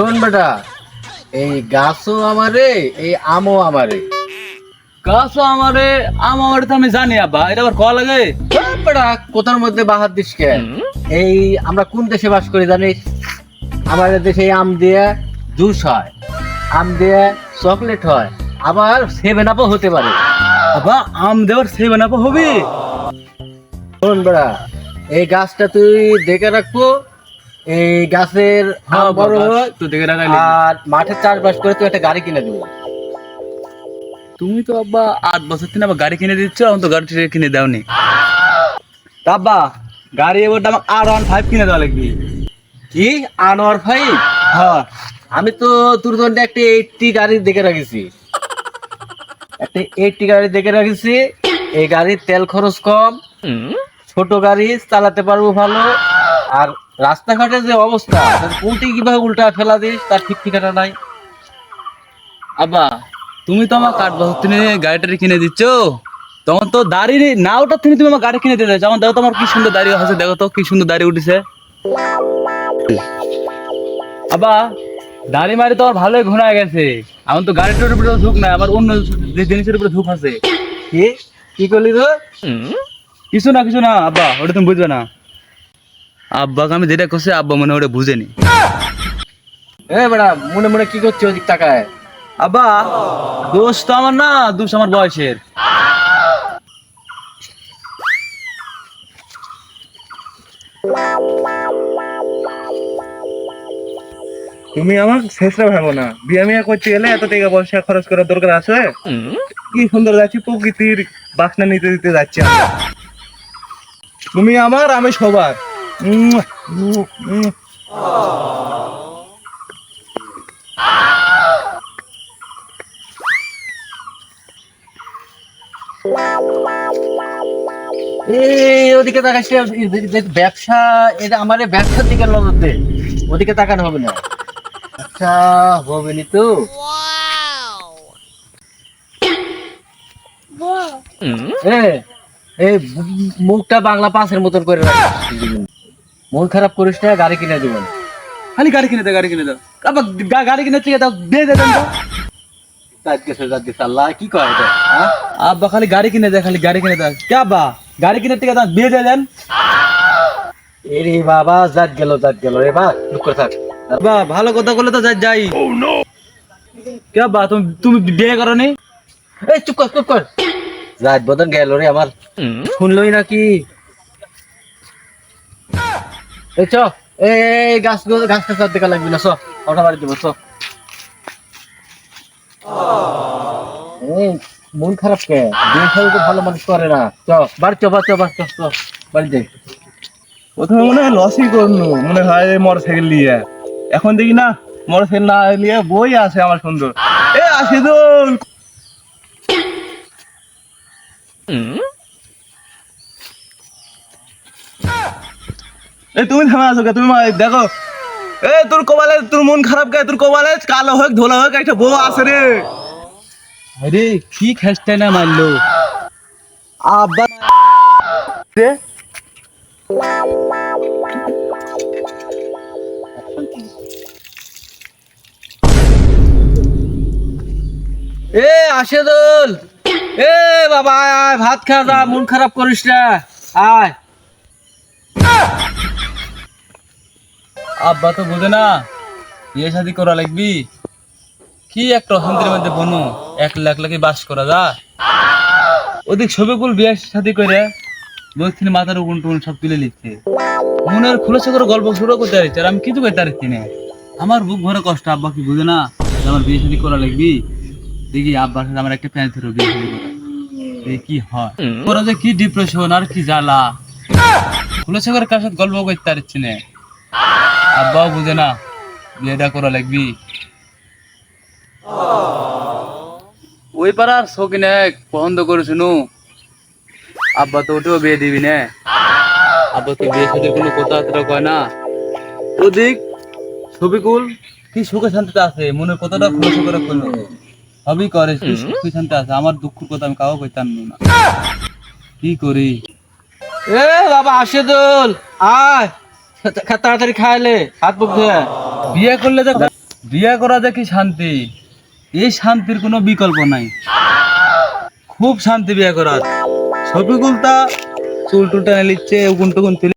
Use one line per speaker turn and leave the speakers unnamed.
শোন বেটা, এই গাছও আমারে, এই আমও আমারে।
গাছও আমারে আম আমারে তো আমি জানি আব্বা, এটা আবার কয়া লাগে?
বেটা কোথার মধ্যে বাহার দিস কে? এই আমরা কোন দেশে বাস করি জানিস? আমাদের দেশে এই আম দিয়ে জুস হয়, আম দিয়ে চকলেট হয়, আবার 7 আপও হতে পারে।
আব্বা আম দেওয়ার সেই বানাবো হবে?
শোন বেটা, এই গাছটা তুই দেখে রাখবো। এই গাছের আম বড় হয়,
তো দেখে রাখাইলি।
আর মাঠে চাষবাস করে তুই একটা গাড়ি কিনে দেবো।
তুমি তো আব্বা 8 বছর থেকে আবার গাড়ি কিনে দিচ্ছ, এখন তো গাড়িটা কিনে দাওনি। তা আব্বা গাড়ি এবার আমার R15 কিনে দেওয়া লাগবে।
কি আনোয়ার ভাই?
হ্যাঁ
আমি তো তোর জন্য একটা 80 গাড়ি দেখে রাখেছি, একটা 80 গাড়ি দেখে রাখেছি। এই গাড়ির তেল খরচ কম, ছোট গাড়ি চালাতে পারবো ভালো। আর রাস্তাঘাটের যে অবস্থা, উল্টি কিভাবে উল্টা ফেলা দিস তার ঠিক ঠিকানা নাই।
আব্বা তুমি তো আমার 8 বছর থেকে গাড়িটা কিনে দিচ্ছ, তখন তো দাড়ি না ওটা তুমি তুমি আমার গাড়ি কিনে দিতে যেমন দেখো তোমার কি সুন্দর দাড়ি আছে, দেখো তো কি সুন্দর দাড়ি উঠেছে। আব্বা দাড়ি মারি তো আমার ভালোই ঘোরা গেছে, আমার তো গাড়িটার উপরে ঝুঁক নাই, আমার অন্য যে জিনিসের উপরে ঝুঁক আছে।
কি কি করলি তো?
কিছু না আব্বা, ওটা তুমি বুঝবে না। আব্বাকে আমি যেটা করছি আব্বা মনে হয় ওটা বুঝেনি।
এ বেড়া, মনে মনে কি করছো ওদিক টাকায়?
আব্বা দোষ তো আমার না, দোষ আমার বয়সের।
তুমি আমার শেষরা ভাবো না, বিয়ে মিয়া করতে গেলে এত টাকা পয়সা খরচ করার দরকার আছে? কি সুন্দর যাচ্ছি, প্রকৃতির বাসনা নিতে দিতে যাচ্ছি আমরা। তুমি আমার, আমি সবার। উম, উম, উম।
এই ওদিকে তাকাইস না, ব্যবসা, এটা আমার ব্যবসার দিকে নজর দে, ওদিকে তাকানো হবে না। আচ্ছা হবে নি তো। এ, এই মুখটা বাংলা পাঁচের মতন করে রাখিস। মন খারাপ করিস না, গাড়ি কিনে দেবেন।
খালি গাড়ি কিনে দাও, গাড়ি কিনে দাও আব্বা, গাড়ি কিনে থেকে দাও, দিয়ে দেন তো।
আল্লাহ কি কয় এটা? হ্যাঁ?
আব্বা খালি গাড়ি কিনে দেয়, খালি গাড়ি কিনে দেয় কে আব্বা, গাড়ি কিনে থেকে দাও, দিয়ে দিয়ে দেন।
এরে বাবা, জাত গেল রে বা, চুপ করে থাক।
আব্বা ভালো কথা বলে তো যাই। কে আব্বা তুমি তুমি বিয়ে করো নি?
এই চুপ কর। জাত বদন গেল রে আমার, শুনলই নাকি? এই চ, এই গাছটা চার দেখা লাগবে না, চ ওটা বাড়ি দেবো, চ। এই মন খারাপ কে? বিয়ে শাদী তো ভালো মানুষ করে না। চ বাড়ি চ, বাড়ি যাই।
প্রথমে মনে হয় লসই করনু, মনে হয় মোটর সাইকেল নিয়ে। এখন দেখি না, মোটর সাইকেল না নিয়ে বই আছে আমার সুন্দর। এ আশিদুল, এই তুমি থামে আছো কে? তুমি দেখো, এ তোর কপালে, তোর মন খারাপ কে? তোর কপালে কালো হোক ধোলা হোক একটা বউ আছে রে।
আরে কি খেসটা না মারলো আব্বা
রে,
এ আশেদুল, এ বাবা আয় আয়, ভাত খা যা, মন খারাপ করিস না, আয়।
আব্বা তো বোঝে না বিয়ে শাদী করা লাগবি, কি একটা অশান্তির মধ্যে বনু, এক লাখ লাখে বাস করা যা। ওদিক সবেকুল বিয়ে শাদী করে বলছি মাথার উকুন টুকুন সব তুলে নিচ্ছে, মনের খুলেছে করে গল্প শুরু করতে পারছে, আর আমি কিছু করতে পারছি না। আমার বুক ভরে কষ্ট, আব্বা কি বুঝে না যে আমার বিয়ে শাদী করা লাগবি। দেখি আব্বার সাথে আমার একটা প্যান ধরো বিয়ে শাদী করা, দেখি কি হয়। ওরা যে কি ডিপ্রেশন আর কি জ্বালা, খুলেছে করে কার সাথে গল্প করতে পারছি না। আব্বাও বুঝে না বিয়েটা করা লাগবি। ওই পাড়ার শৌখিনে পছন্দ করে শুনু, আব্বা তো ওটাও বিয়ে দিবি না। আব্বা তো বিয়ে সাথে কোনো কথা বার্তা কয় না। ওদিক ছবিকুল কি সুখে শান্তিতে আছে, মনের কথাটা খুলে করে কইল, সবই করে কি সুখে শান্তি আছে। আমার দুঃখের কথা আমি কাউ কইতাম না, কি করি।
এ বাবা আশেদুল, আয় তাড়াতাড়ি খাইলে হাত মুখ ধুয়ে।
বিয়ে করলে তো বিয়ে করা যে কি শান্তি, এই শান্তির কোনো বিকল্প নাই। খুব শান্তি বিয়ে করার। শফিকুল তা চুল টুল টেনে নিচ্ছে, উগুন টুগুন